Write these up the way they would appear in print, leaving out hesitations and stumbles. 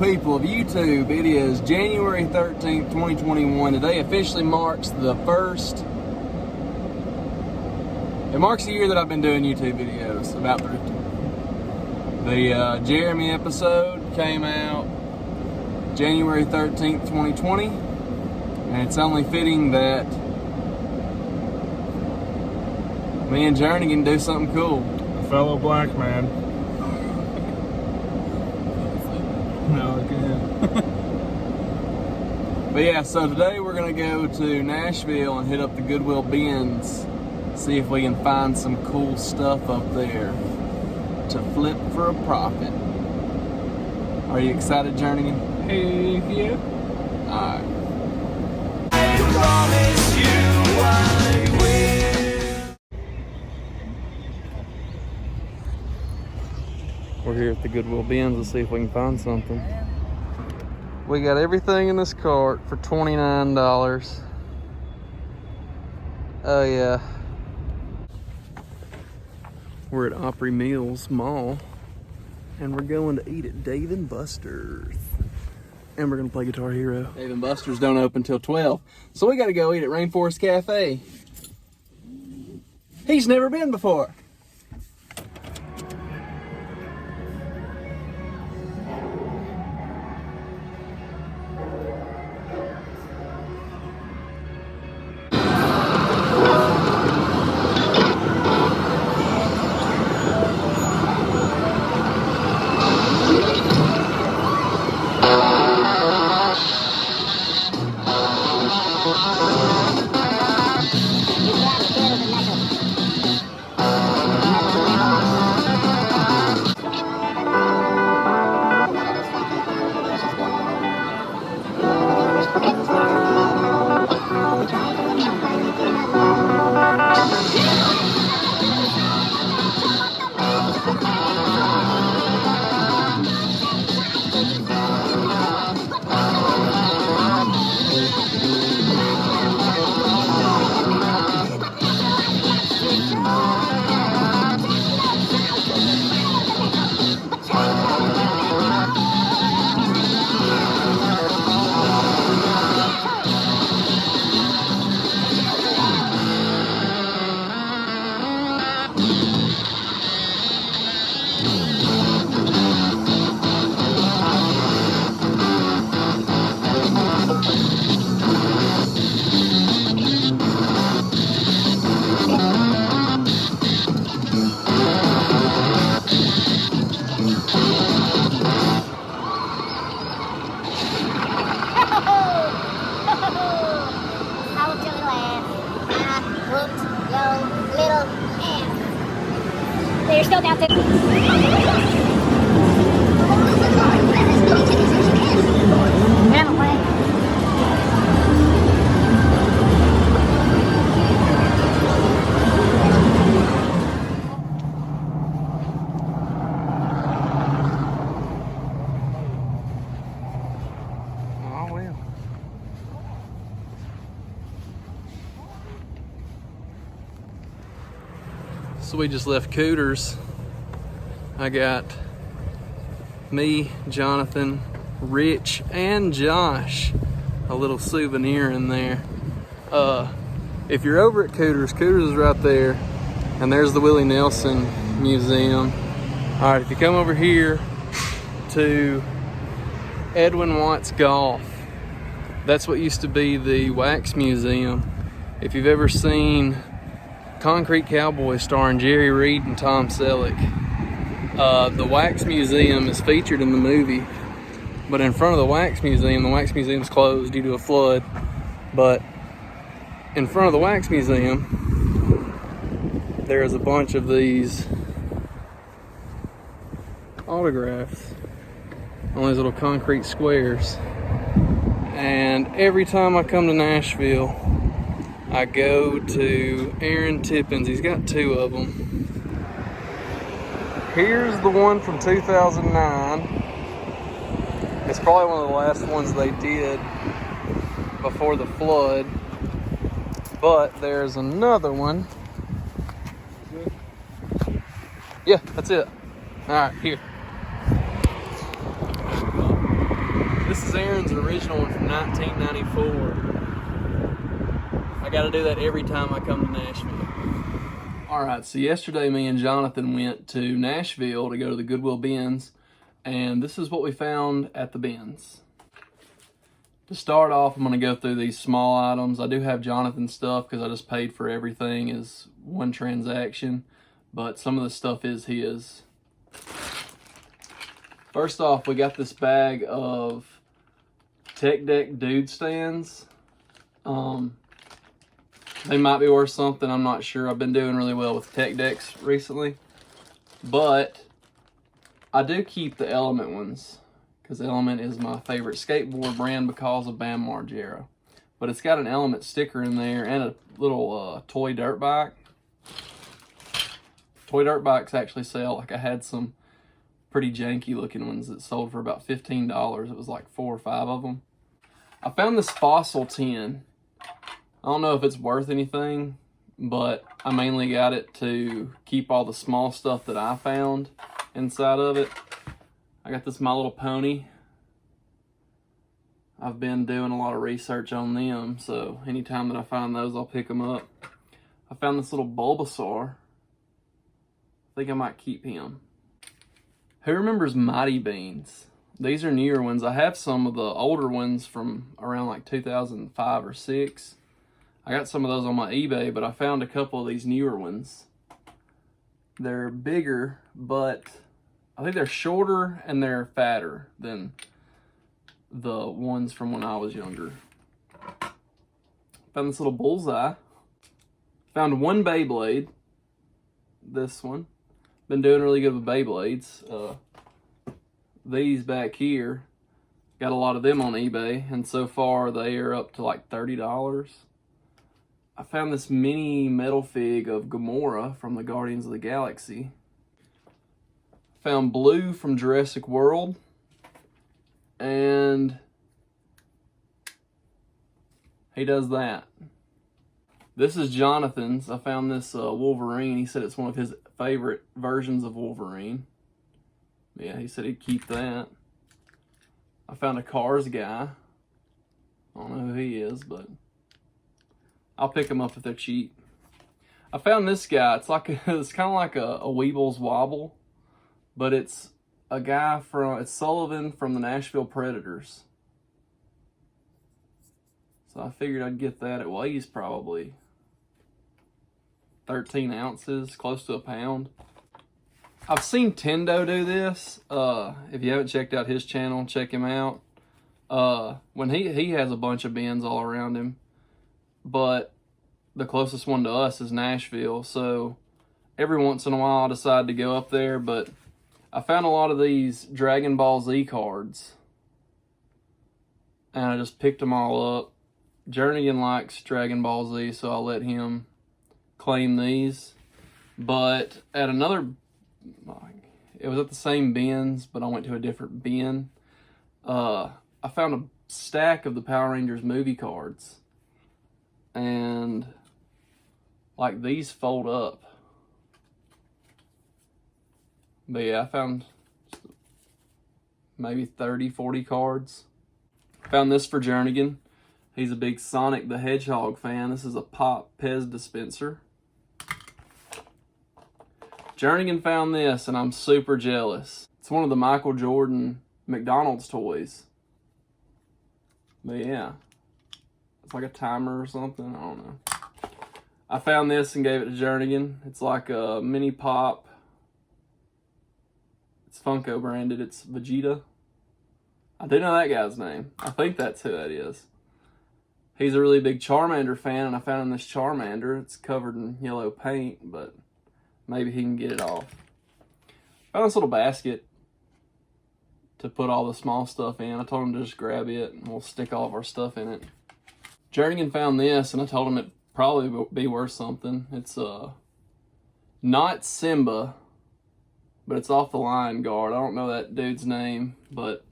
People of YouTube, it is January 13th, 2021. Today officially marks the first, it marks the year that I've been doing YouTube videos about thrifting. The Jeremy episode came out January 13th, 2020, and it's only fitting that me and Journey can do something cool. A fellow black man. No, again. But yeah, so today we're gonna go to Nashville and hit up the Goodwill bins, see if we can find some cool stuff up there to flip for a profit. Are you excited, Journey? Hey, yeah. Alright. I promise you I will. We're here at the Goodwill bins. Let's see if we can find something. We got everything in this cart for $29. Oh yeah. We're at Opry Mills Mall, and we're going to eat at Dave & Buster's. And we're gonna play Guitar Hero. Dave & Buster's don't open till 12, so we gotta go eat at Rainforest Cafe. He's never been before. They're still down there. Oh well. So we just left Cooters. I got me, Jonathan, Rich, and Josh a little souvenir in there. If you're over at Cooters, Cooters is right there, and there's the Willie Nelson Museum. All right, if you come over here to Edwin Watts Golf, that's what used to be the Wax Museum. If you've ever seen Concrete Cowboy starring Jerry Reed and Tom Selleck, the Wax Museum is featured in the movie, but in front of the Wax Museum's closed due to a flood. But in front of the Wax Museum, there's a bunch of these autographs on these little concrete squares. And every time I come to Nashville, I go to Aaron Tippins. He's got two of them. Here's the one from 2009. It's probably one of the last ones they did before the flood. But there's another one. Yeah, that's it. All right, here. Zaren's original one from 1994. I gotta do that every time I come to Nashville. Alright, so yesterday me and Jonathan went to Nashville to go to the Goodwill bins, and this is what we found at the bins. To start off, I'm going to go through these small items. I do have Jonathan's stuff because I just paid for everything as one transaction, but some of the stuff is his. First off, we got this bag of Tech Deck dude stands. They might be worth something, I'm not sure. I've been doing really well with Tech Decks recently, but I do keep the Element ones, because Element is my favorite skateboard brand because of Bam Margera. But it's got an Element sticker in there and a little toy dirt bike. Toy dirt bikes actually sell. Like, I had some pretty janky looking ones that sold for about $15. It was like 4 or 5 of them. I found this fossil tin. I don't know if it's worth anything, but I mainly got it to keep all the small stuff that I found inside of it. I got this My Little Pony. I've been doing a lot of research on them, so anytime that I find those, I'll pick them up. I found this little Bulbasaur. I think I might keep him. Who remembers Mighty Beans? These are newer ones. I have some of the older ones from around like 2005 or 6. I got some of those on my eBay, but I found a couple of these newer ones. They're bigger, but I think they're shorter and they're fatter than the ones from when I was younger. Found this little bullseye. Found one Beyblade. This one. Been doing really good with Beyblades. These back here, got a lot of them on eBay, and so far they are up to like $30. I found this mini metal fig of Gamora from the Guardians of the Galaxy. Found Blue from Jurassic World. And he does that. This is Jonathan's. I found this Wolverine. He said it's one of his favorite versions of Wolverine. Yeah, he said he'd keep that. I found a Cars guy. I don't know who he is, but I'll pick them up if they're cheap. I found this guy. It's kind of like a Weebles Wobble, but it's a guy it's Sullivan from the Nashville Predators. So I figured I'd get that. It weighs probably 13 ounces, close to a pound. I've seen Tendo do this. If you haven't checked out his channel, check him out. When he has a bunch of bins all around him, but the closest one to us is Nashville, so every once in a while I decide to go up there. But I found a lot of these Dragon Ball Z cards, and I just picked them all up. Jernigan likes Dragon Ball Z, so I'll let him claim these. But at another, it was at the same bins, but I went to a different bin. I found a stack of the Power Rangers movie cards, and like these fold up. But yeah, I found maybe 30, 40 cards. Found this for Jernigan. He's a big Sonic the Hedgehog fan. This is a Pop Pez dispenser. Jernigan found this, and I'm super jealous. It's one of the Michael Jordan McDonald's toys. But yeah, it's like a timer or something. I don't know. I found this and gave it to Jernigan. It's like a mini pop. It's Funko branded. It's Vegeta. I do know that guy's name. I think that's who that is. He's a really big Charmander fan, and I found him this Charmander. It's covered in yellow paint, but maybe he can get it off. Found this little basket to put all the small stuff in. I told him to just grab it, and we'll stick all of our stuff in it. Jernigan found this, and I told him it'd probably be worth something. It's not Simba, but it's off the line guard. I don't know that dude's name, but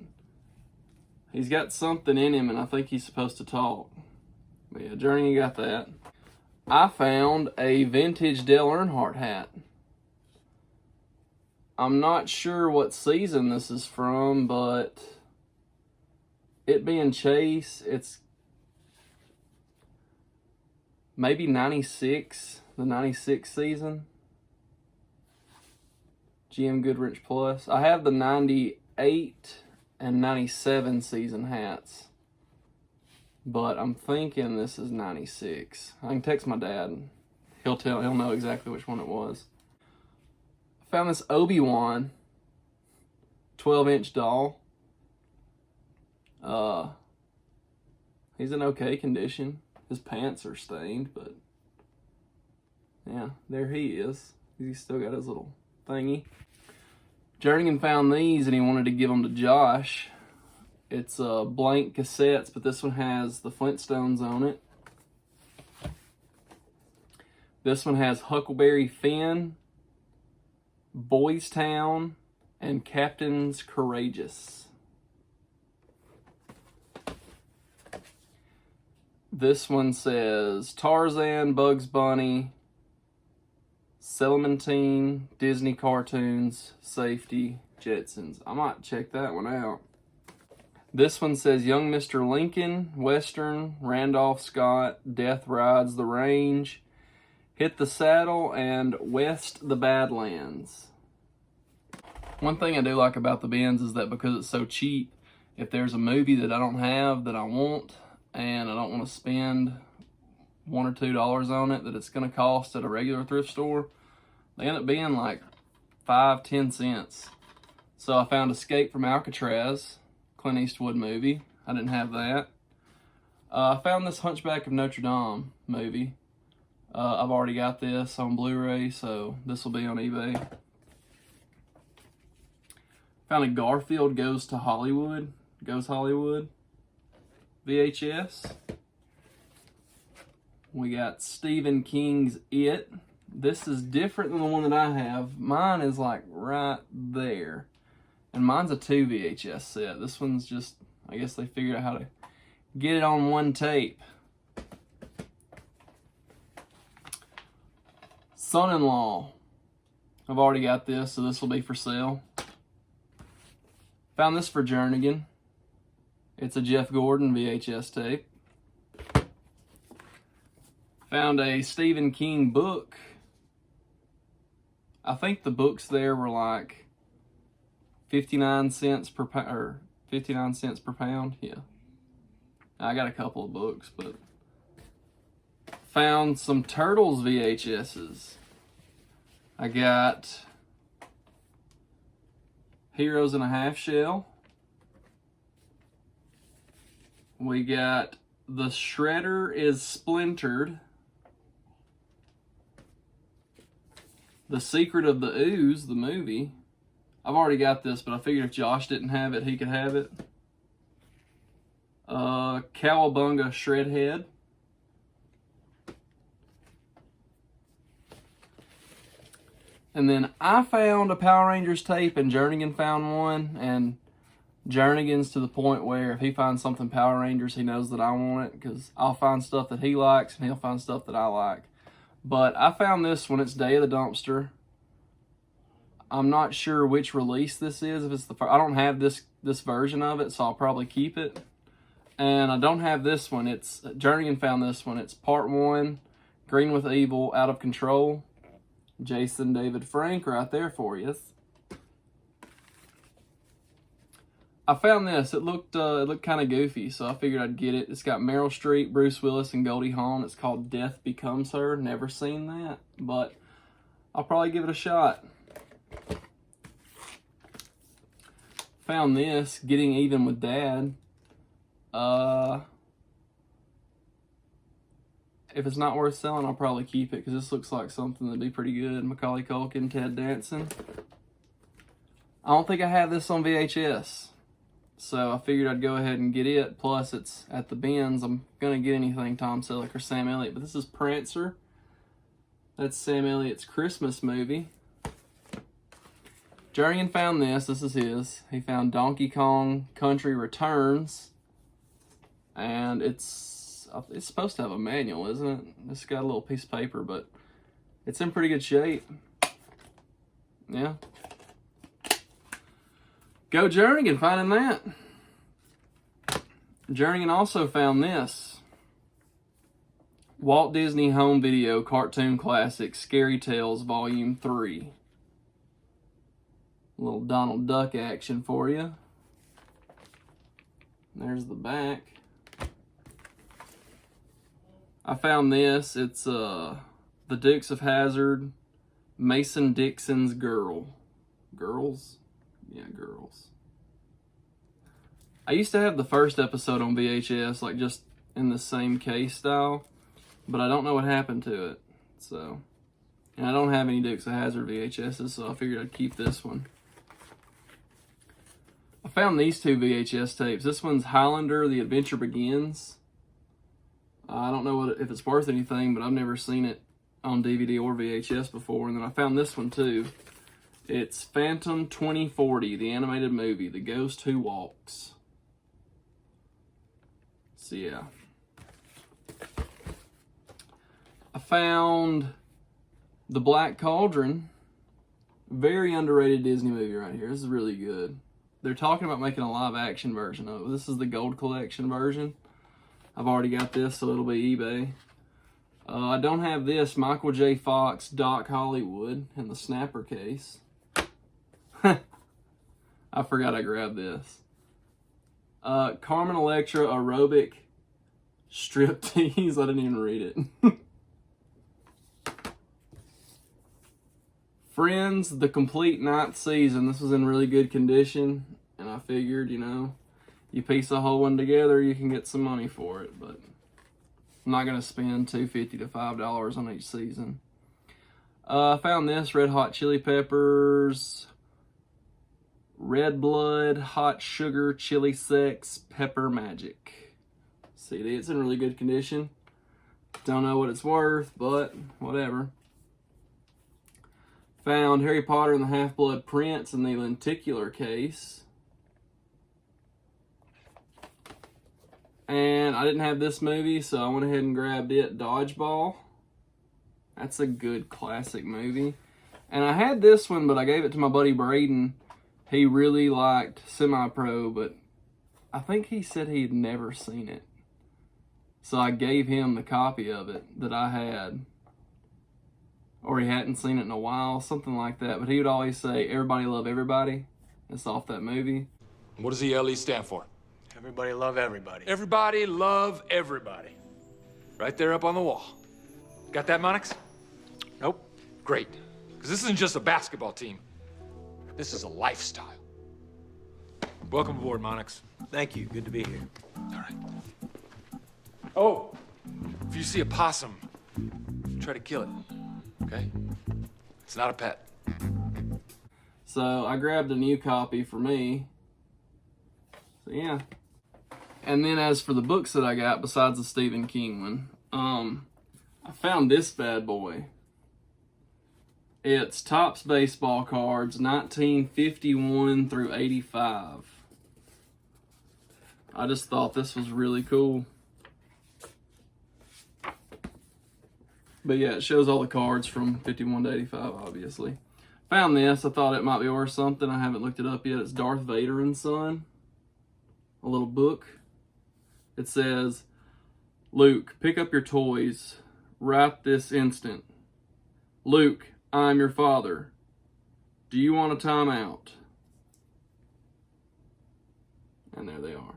he's got something in him, and I think he's supposed to talk. But yeah, Jernigan got that. I found a vintage Dale Earnhardt hat. I'm not sure what season this is from, but it being Chase, it's maybe 96, the 96 season. GM Goodrich Plus. I have the 98 and 97 season hats, but I'm thinking this is 96. I can text my dad. He'll know exactly which one it was. I found this Obi-Wan 12-inch doll. He's in okay condition. His pants are stained, but yeah, there he is. He's still got his little thingy. Jernigan found these and he wanted to give them to Josh. It's blank cassettes, but this one has the Flintstones on it. This one has Huckleberry Finn, Boys Town, and Captain's Courageous. This one says Tarzan, Bugs Bunny, Celementine, Disney cartoons, Safety, Jetsons. I might check that one out. This one says Young Mr. Lincoln, Western, Randolph Scott, Death Rides the Range, Hit the Saddle, and West the Badlands. One thing I do like about the bins is that because it's so cheap, if there's a movie that I don't have that I want, and I don't want to spend $1 or $2 on it that it's going to cost at a regular thrift store, they end up being like 5-10 cents. So I found Escape from Alcatraz, Clint Eastwood movie. I didn't have that. I found this Hunchback of Notre Dame movie. I've already got this on Blu-ray, so this will be on eBay. Found a Garfield Goes Hollywood VHS. We got Stephen King's It. This is different than the one that I have. Mine is like right there. And mine's a 2 VHS set. This one's just, I guess they figured out how to get it on one tape. Son-in-Law. I've already got this, so this will be for sale. Found this for Jernigan. It's a Jeff Gordon VHS tape. Found a Stephen King book. I think the books there were like 59 cents per pound, or 59 cents per pound. Yeah. I got a couple of books, but found some Turtles VHSs. I got Heroes in a Half Shell. We got The Shredder is Splintered. The Secret of the Ooze, the movie. I've already got this, but I figured if Josh didn't have it, he could have it. Cowabunga Shredhead. And then I found a Power Rangers tape, and Jernigan found one, and Jernigan's to the point where if he finds something Power Rangers, he knows that I want it, because I'll find stuff that he likes, and he'll find stuff that I like. But I found this one. It's Day of the Dumpster. I'm not sure which release this is. If it's the first, I don't have this version of it, so I'll probably keep it. And I don't have this one. It's Jernigan found this one. It's Part 1, Green with Evil, Out of Control. Jason David Frank right there for you. I found this. It looked kind of goofy, so I figured I'd get it. It's got Meryl Streep, Bruce Willis, and Goldie Hawn. It's called Death Becomes Her. Never seen that, but I'll probably give it a shot. Found this, Getting Even with Dad. If it's not worth selling, I'll probably keep it, because this looks like something that'd be pretty good. Macaulay Culkin, Ted Danson. I don't think I have this on VHS, so I figured I'd go ahead and get it. Plus, it's at the bins. I'm going to get anything Tom Selleck or Sam Elliott, but this is Prancer. That's Sam Elliott's Christmas movie. Jernigan found this. This is his. He found Donkey Kong Country Returns, and it's supposed to have a manual, isn't it? It's got a little piece of paper, but it's in pretty good shape. Yeah. Go Jernigan finding that. Journeyman also found this. Walt Disney Home Video Cartoon Classic Scary Tales Volume 3. A little Donald Duck action for you. There's the back. I found this. It's the Dukes of Hazzard, Mason Dixon's Girl. Girls? Yeah, Girls. I used to have the first episode on VHS, like just in the same case style, but I don't know what happened to it. So, and I don't have any Dukes of Hazzard VHSs, so I figured I'd keep this one. I found these two VHS tapes. This one's Highlander, The Adventure Begins. I don't know if it's worth anything, but I've never seen it on DVD or VHS before. And then I found this one too. It's Phantom 2040, the animated movie, The Ghost Who Walks. So yeah. I found The Black Cauldron. Very underrated Disney movie right here. This is really good. They're talking about making a live action version of it. This is the Gold Collection version. I've already got this, so it'll be eBay. I don't have this Michael J. Fox, Doc Hollywood in the snapper case. I forgot I grabbed this. Carmen Electra Aerobic Striptease. I didn't even read it. Friends, the complete ninth season. This was in really good condition, and I figured, you know, you piece a whole one together, you can get some money for it, but I'm not going to spend $2.50 to $5 on each season. I found this Red Hot Chili Peppers Red Blood Hot Sugar Chili Sex Pepper Magic CD. It's in really good condition. Don't know what it's worth, but whatever. Found Harry Potter and the Half-Blood Prince in the lenticular case. And I didn't have this movie, so I went ahead and grabbed it, Dodgeball. That's a good classic movie. And I had this one, but I gave it to my buddy Braden. He really liked Semi-Pro, but I think he said he'd never seen it. So I gave him the copy of it that I had. Or he hadn't seen it in a while, something like that. But he would always say, Everybody Love Everybody. It's off that movie. What does ELE stand for? Everybody love everybody. Everybody love everybody. Right there up on the wall. Got that, Monix? Nope. Great. Because this isn't just a basketball team. This is a lifestyle. Welcome aboard, Monix. Thank you. Good to be here. All right. Oh, if you see a possum, try to kill it, okay? It's not a pet. So I grabbed a new copy for me. So yeah. And then as for the books that I got, besides the Stephen King one, I found this bad boy. It's Topps Baseball Cards, 1951 through 85. I just thought this was really cool. But yeah, it shows all the cards from 51 to 85, obviously. Found this. I thought it might be worth something. I haven't looked it up yet. It's Darth Vader and Son. A little book. It says, Luke, pick up your toys right this instant. Luke, I'm your father. Do you want a timeout? And there they are.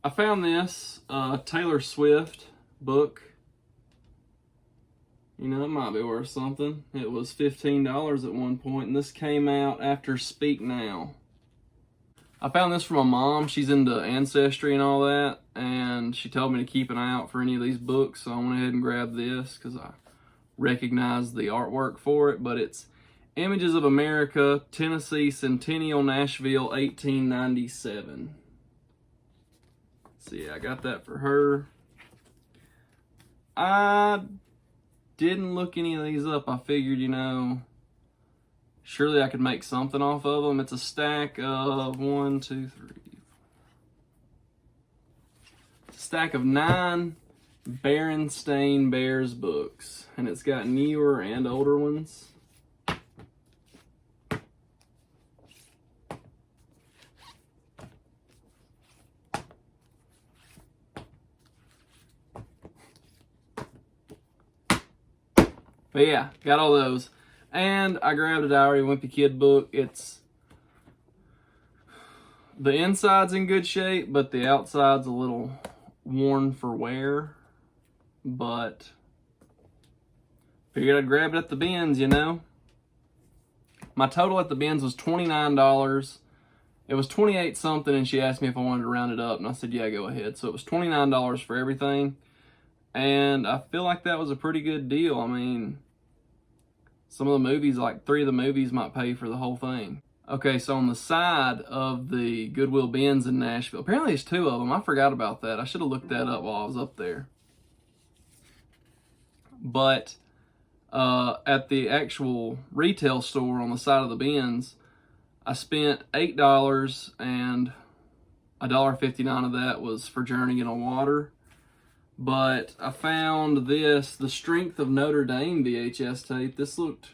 I found this Taylor Swift book. You know, it might be worth something. It was $15 at one point, and this came out after Speak Now. I found this from my mom. She's into Ancestry and all that, and she told me to keep an eye out for any of these books, so I went ahead and grabbed this because I recognized the artwork for it. But it's Images of America, Tennessee Centennial, Nashville, 1897. So yeah, I got that for her. I didn't look any of these up. I figured, you know, surely I could make something off of them. It's a stack of 1, 2, 3. It's a stack of 9 Berenstain Bears books. And it's got newer and older ones. But yeah, got all those. And I grabbed a Diary of a Wimpy Kid book. The inside's in good shape, but the outside's a little worn for wear. But figured I'd grab it at the bins, you know. My total at the bins was $29. It was 28 something, and she asked me if I wanted to round it up, and I said, yeah, go ahead. So it was $29 for everything, and I feel like that was a pretty good deal. I mean, some of the movies, like 3 of the movies might pay for the whole thing. Okay, so on the side of the Goodwill bins in Nashville, apparently there's 2 of them. I forgot about that. I should have looked that up while I was up there. But at the actual retail store on the side of the bins, I spent $8, and $1.59 of that was for Jernigan on water. But I found this, The Strength of Notre Dame VHS tape. This looked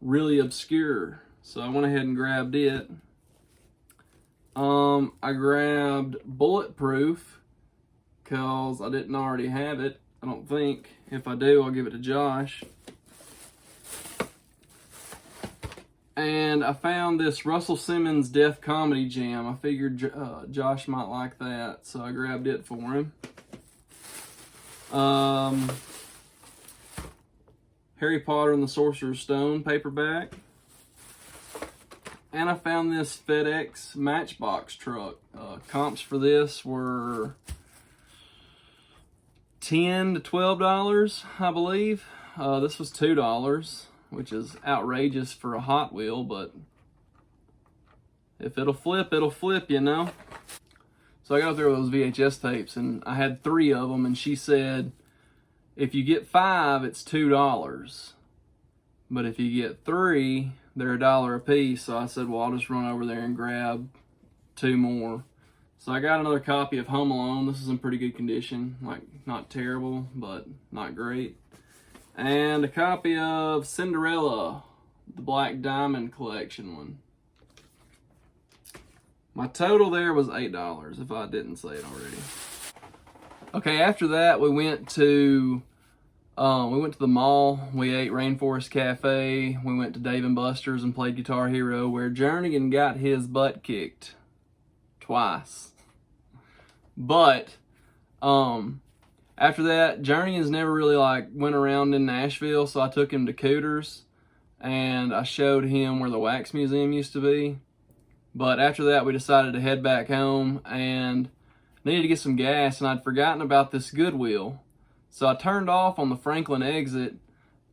really obscure, so I went ahead and grabbed it. I grabbed Bulletproof because I didn't already have it, I don't think. If I do, I'll give it to Josh. And I found this Russell Simmons Death Comedy Jam. I figured Josh might like that, so I grabbed it for him. Harry Potter and the Sorcerer's Stone paperback. And I found this FedEx Matchbox truck. Comps for this were $10 to $12, I believe. This was $2. Which is outrageous for a Hot Wheel, but if it'll flip, you know? So I got through those VHS tapes, and I had 3 of them, and she said, if you get 5, it's $2. But if you get 3, they're $1 a piece. So I said, well, I'll just run over there and grab 2 more. So I got another copy of Home Alone. This is in pretty good condition. Like, not terrible, but not great. And a copy of Cinderella, the Black Diamond Collection one. My total there was $8, if I didn't say it already. Okay, after that we went to the mall. We ate Rainforest Cafe. We went to Dave & Buster's and played Guitar Hero, where Jernigan got his butt kicked twice. But after that, Jernigan's never really went around in Nashville, so I took him to Cooters and I showed him where the Wax Museum used to be. But after that, we decided to head back home and needed to get some gas, and I'd forgotten about this Goodwill. So I turned off on the Franklin exit,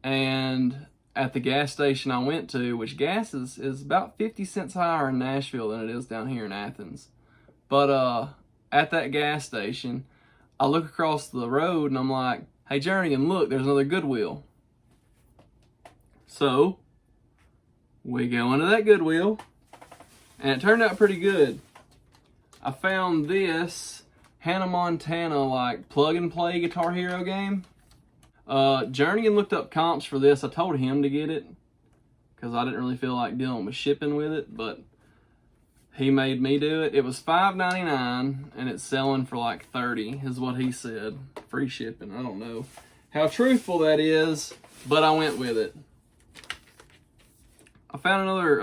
and at the gas station I went to, which gas is about 50 cents higher in Nashville than it is down here in Athens. But at that gas station, I look across the road and I'm like, hey Jernigan, look, there's another Goodwill. So we go into that Goodwill, and it turned out pretty good. I found this Hannah Montana plug and play Guitar Hero game. Jernigan looked up comps for this. I told him to get it because I didn't really feel like dealing with shipping with it, but he made me do it. It was $5.99 and it's selling for like $30 is what he said. Free shipping. I don't know how truthful that is, but I went with it. I found another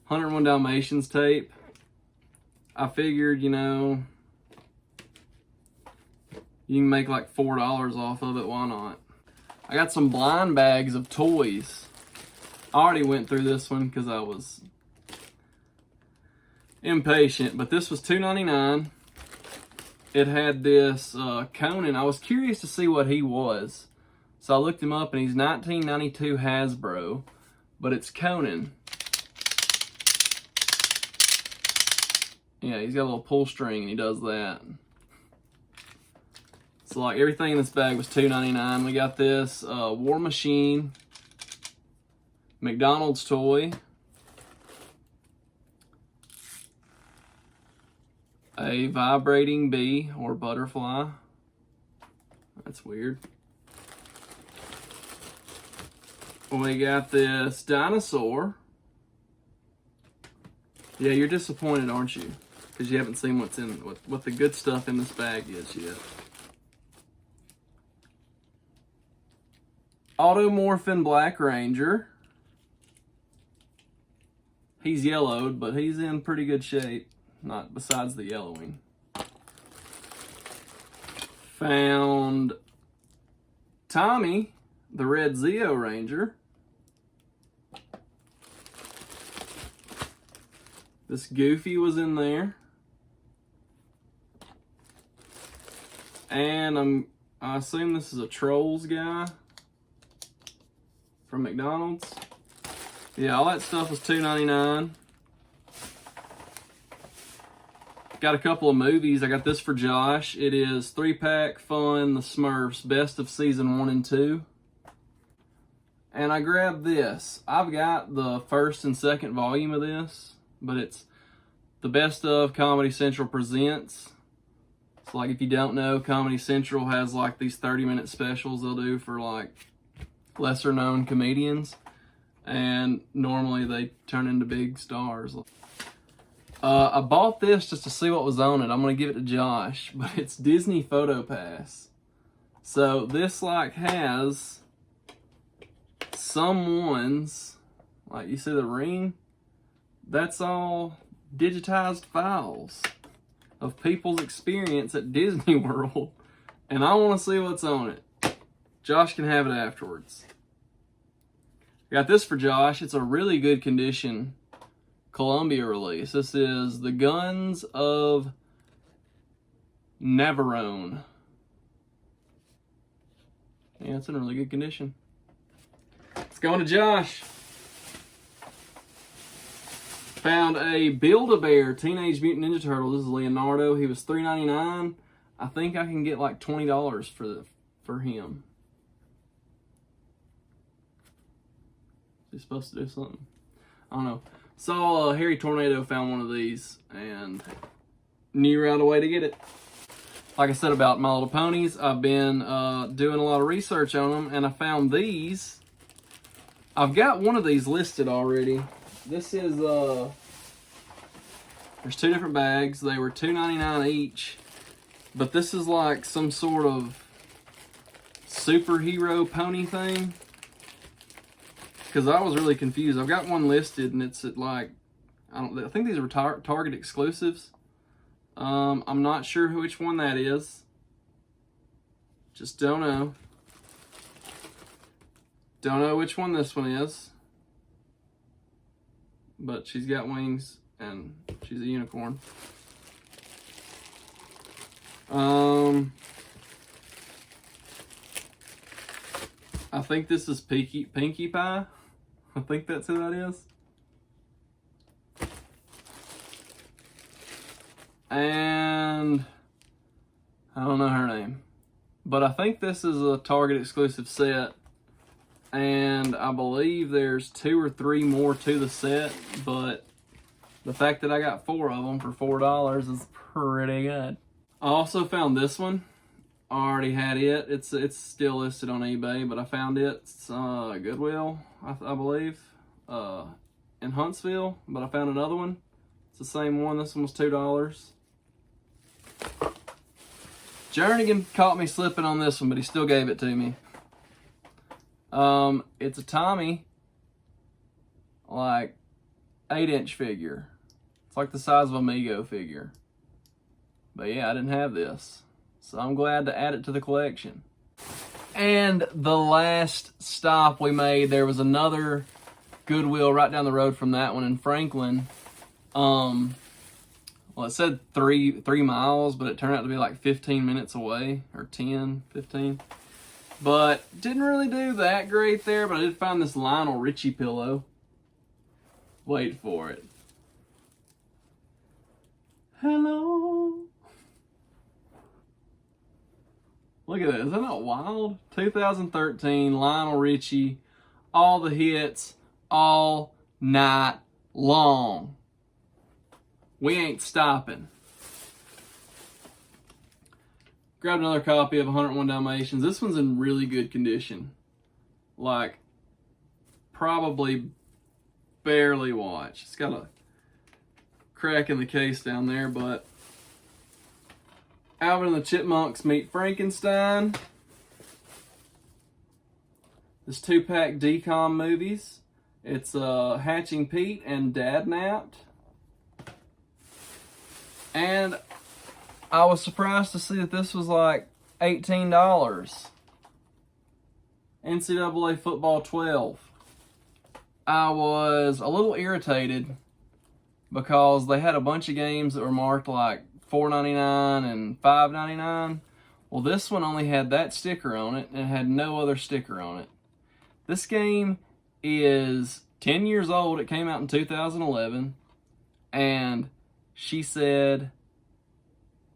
101 Dalmatians tape. I figured, you know, you can make like $4 off of it. Why not? I got some blind bags of toys. I already went through this one because I was impatient, but this was $2.99. It had this Conan. I was curious to see what he was, so I looked him up, and he's 1992 Hasbro, but it's Conan. Yeah, he's got a little pull string, and he does that. So like everything in this bag was $2.99. We got this War Machine McDonald's toy, a vibrating bee or butterfly. That's weird. We got this dinosaur. Yeah, you're disappointed, aren't you? Because you haven't seen what the good stuff in this bag is yet. Automorphin Black Ranger. He's yellowed, but he's in pretty good shape. Not besides the yellowing. Found Tommy, the red Zeo Ranger. This Goofy was in there. And I assume this is a Trolls guy from McDonald's. Yeah, all that stuff was $2.99. Got a couple of movies. I got this for Josh. It is 3-pack Fun, The Smurfs, Best of Season 1 and 2. And I grabbed this. I've got the first and second volume of this, but it's the Best of Comedy Central Presents. So like if you don't know, Comedy Central has like these 30-minute specials they'll do for like lesser known comedians. And normally they turn into big stars. I bought this just to see what was on it. I'm going to give it to Josh, but it's Disney Photo Pass. So this like has some ones, like you see the ring, that's all digitized files of people's experience at Disney World. And I want to see what's on it. Josh can have it afterwards. Got this for Josh. It's a really good condition Columbia release. This is The Guns of Navarone. Yeah, it's in really good condition. Let's go on to Josh. Found a Build-A-Bear Teenage Mutant Ninja Turtle. This is Leonardo. He was $3.99. I think I can get like $20 for him. Is he supposed to do something? I don't know. Saw Harry Tornado found one of these and knew right away to get it. Like I said about My Little Ponies, I've been doing a lot of research on them, and I found these. I've got one of these listed already. This is, there's two different bags. They were $2.99 each, but this is like some sort of superhero pony thing. Because I was really confused. I've got one listed and it's at like, I think these are Target exclusives. I'm not sure which one that is. Just don't know. Don't know which one this one is. But she's got wings and she's a unicorn. I think this is Pinkie Pie. I think that's who that is. And I don't know her name. But I think this is a Target exclusive set. And I believe there's 2 or 3 more to the set. But the fact that I got 4 of them for $4 is pretty good. I also found this one. I already had it. It's still listed on eBay, but I found it. It's Goodwill, I believe, in Huntsville. But I found another one. It's the same one. This one was $2. Jernigan caught me slipping on this one, but he still gave it to me. It's a Tommy, like 8-inch figure. It's like the size of a Mego figure. But yeah, I didn't have this. So I'm glad to add it to the collection. And the last stop we made, there was another Goodwill right down the road from that one in Franklin. Well, it said 3 miles, but it turned out to be like 15 minutes away, or 10, 15. But didn't really do that great there, but I did find this Lionel Richie pillow. Wait for it. Hello. Look at that. Isn't that wild? 2013 Lionel Richie. All the hits all night long. We ain't stopping. Grabbed another copy of 101 Dalmatians. This one's in really good condition. Like, probably barely watched. It's got a crack in the case down there, but Alvin and the Chipmunks Meet Frankenstein. this 2-pack decom movies. It's Hatching Pete and Dad Napped. And I was surprised to see that this was like $18. NCAA Football 12. I was a little irritated because they had a bunch of games that were marked like $4.99 and $5.99. Well, this one only had that sticker on it and had no other sticker on it. This game is 10 years old. It came out in 2011. And she said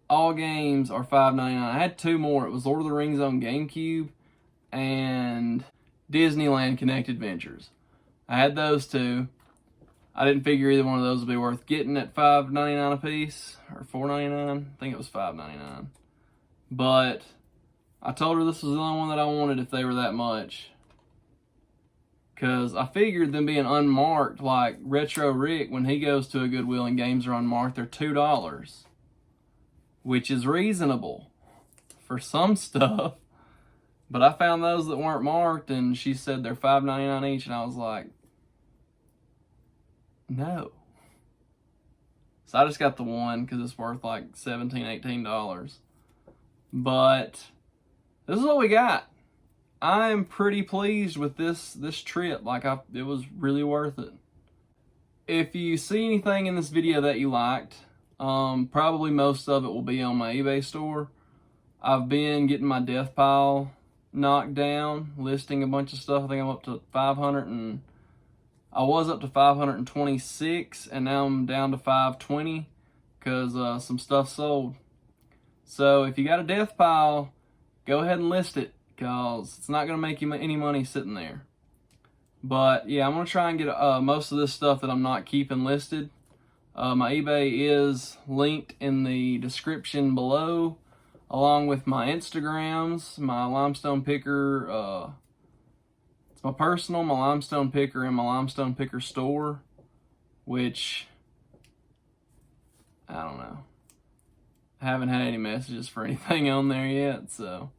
all games are $5.99. I had two more. It was Lord of the Rings on GameCube and Disneyland Connect Adventures. I had those two. I didn't figure either one of those would be worth getting at $5.99 a piece or $4.99. I think it was $5.99. But I told her this was the only one that I wanted if they were that much. Because I figured them being unmarked, like Retro Rick, when he goes to a Goodwill and games are unmarked, they're $2. Which is reasonable for some stuff. But I found those that weren't marked, and she said they're $5.99 each, and I was like, no. So I just got the one because it's worth like $17, $18. But this is what we got. I'm pretty pleased with this trip. Like, it was really worth it. If you see anything in this video that you liked, probably most of it will be on my eBay store. I've been getting my death pile knocked down, listing a bunch of stuff. I think I'm up to 500 and I was up to 526, and now I'm down to 520 because some stuff sold. So if you got a death pile, go ahead and list it because it's not going to make you any money sitting there. But yeah, I'm going to try and get most of this stuff that I'm not keeping listed. My eBay is linked in the description below, along with my Instagrams, my limestone picker, it's my personal, my limestone picker, and my limestone picker store, which, I don't know. I haven't had any messages for anything on there yet, so,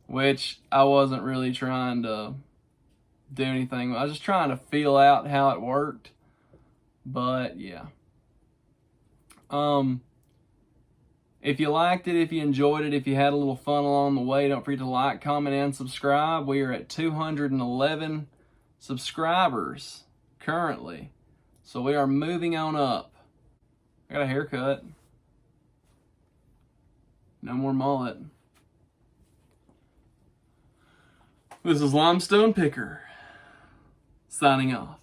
which I wasn't really trying to do anything. I was just trying to feel out how it worked, but yeah. If you liked it, if you enjoyed it, if you had a little fun along the way, don't forget to like, comment, and subscribe. We are at 211 subscribers currently. So we are moving on up. I got a haircut. No more mullet. This is Limestone Picker, signing off.